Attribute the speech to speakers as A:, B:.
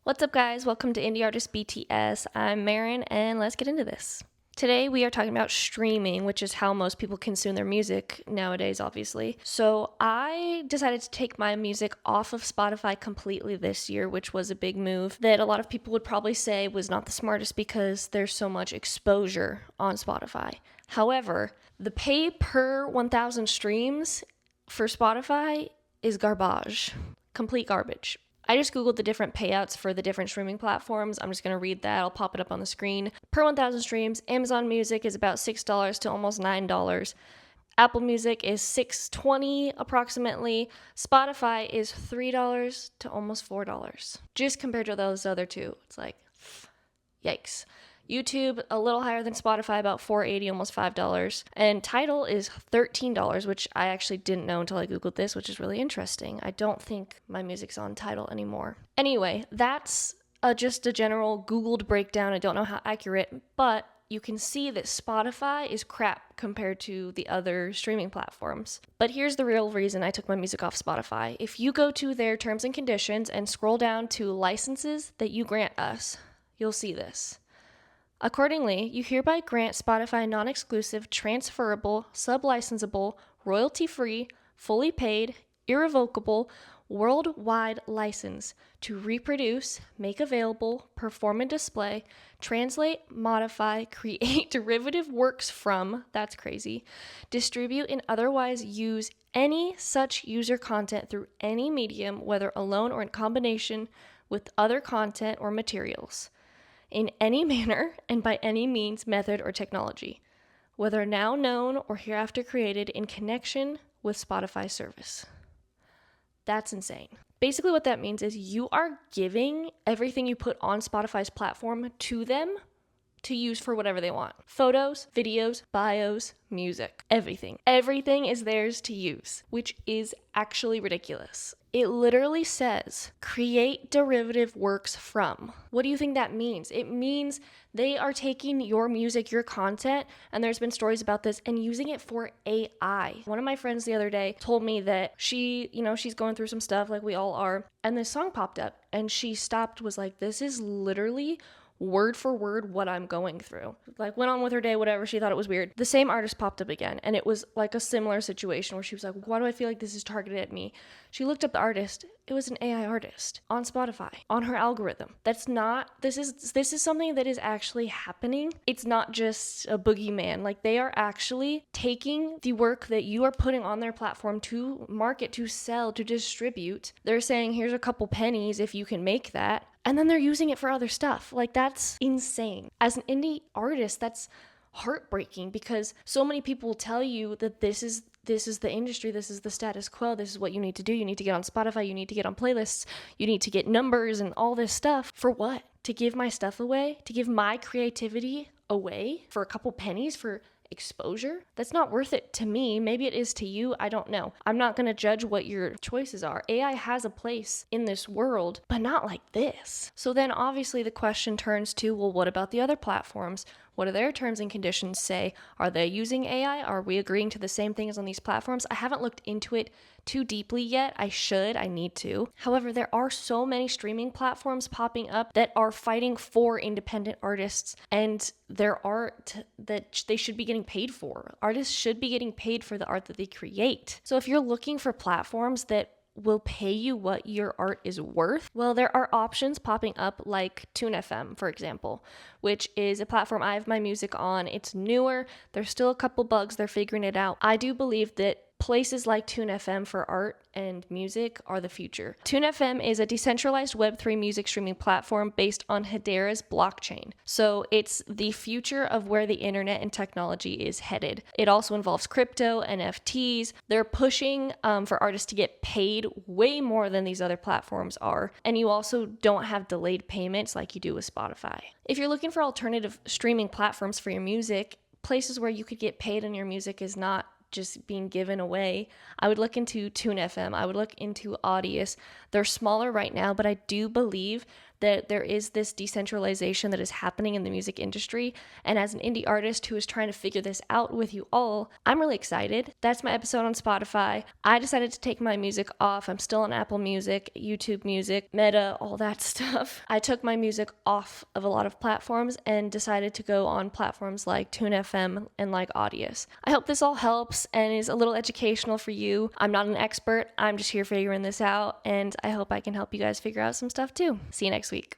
A: What's up, guys? Welcome to Indie Artist BTS. I'm Marin, and let's get into this. Today, we are talking about streaming, which is how most people consume their music nowadays, obviously. So, I decided to take my music off of Spotify completely this year, which was a big move that a lot of people would probably say was not the smartest because there's so much exposure on Spotify. However, the pay per 1,000 streams for Spotify is garbage. Complete garbage. I just Googled the different payouts for the different streaming platforms. I'm just going to read that. I'll pop it up on the screen. Per 1,000 streams, Amazon Music is about $6 to almost $9. Apple Music is $6.20 approximately. Spotify is $3 to almost $4. Just compared to those other two. It's like, yikes. YouTube, a little higher than Spotify, about $4.80, almost $5. And Tidal is $13, which I actually didn't know until I Googled this, which is really interesting. I don't think my music's on Tidal anymore. Anyway, that's just a general Googled breakdown. I don't know how accurate, but you can see that Spotify is crap compared to the other streaming platforms. But here's the real reason I took my music off Spotify. If you go to their terms and conditions and scroll down to licenses that you grant us, you'll see this. Accordingly, you hereby grant Spotify non-exclusive, transferable, sub-licensable, royalty-free, fully paid, irrevocable, worldwide license to reproduce, make available, perform and display, translate, modify, create derivative works from, that's crazy, distribute and otherwise use any such user content through any medium, whether alone or in combination with other content or materials, in any manner and by any means, method, or technology, whether now known or hereafter created in connection with Spotify service. That's insane. Basically what that means is you are giving everything you put on Spotify's platform to them to use for whatever they want. Photos, videos, bios, music, everything. Everything is theirs to use, which is actually ridiculous. It literally says, create derivative works from. What do you think that means? It means they are taking your music, your content, and there's been stories about this, and using it for AI. One of my friends the other day told me that she's going through some stuff like we all are, and this song popped up, and she stopped, was like, this is literally word for word what I'm going through. Like, went on with her day, whatever, she thought it was weird. The same artist popped up again, and it was like a similar situation where she was like, why do I feel like this is targeted at me? She looked up the artist. It was an AI artist on Spotify, on her algorithm. This is something that is actually happening. It's not just a boogeyman. Like, they are actually taking the work that you are putting on their platform to market, to sell, to distribute. They're saying, here's a couple pennies if you can make that. And then they're using it for other stuff. Like, that's insane. As an indie artist, that's heartbreaking because so many people will tell you that this is the industry, this is the status quo, this is what you need to do. You need to get on Spotify, you need to get on playlists, you need to get numbers and all this stuff. For what? To give my stuff away? To give my creativity away for a couple pennies for exposure? That's not worth it to me. Maybe it is to you. I don't know. I'm not going to judge what your choices are. AI has a place in this world, but not like this. So then obviously the question turns to, well, what about the other platforms? What do their terms and conditions say? Are they using AI? Are we agreeing to the same things on these platforms? I haven't looked into it too deeply yet. I need to. However, there are so many streaming platforms popping up that are fighting for independent artists and their art that they should be getting paid for. Artists should be getting paid for the art that they create. So if you're looking for platforms that will pay you what your art is worth, well, there are options popping up like TuneFM, for example, which is a platform I have my music on. It's newer. There's still a couple bugs. They're figuring it out. I do believe that places like TuneFM for art and music are the future. TuneFM is a decentralized Web3 music streaming platform based on Hedera's blockchain. So it's the future of where the internet and technology is headed. It also involves crypto, NFTs. They're pushing for artists to get paid way more than these other platforms are. And you also don't have delayed payments like you do with Spotify. If you're looking for alternative streaming platforms for your music, places where you could get paid on your music is not just being given away, I would look into TuneFM. I would look into Audius. They're smaller right now, but I do believe that there is this decentralization that is happening in the music industry. And as an indie artist who is trying to figure this out with you all, I'm really excited. That's my episode on Spotify. I decided to take my music off. I'm still on Apple Music, YouTube Music, Meta, all that stuff. I took my music off of a lot of platforms and decided to go on platforms like TuneFM and like Audius. I hope this all helps and is a little educational for you. I'm not an expert. I'm just here figuring this out, and I hope I can help you guys figure out some stuff too. See you next week.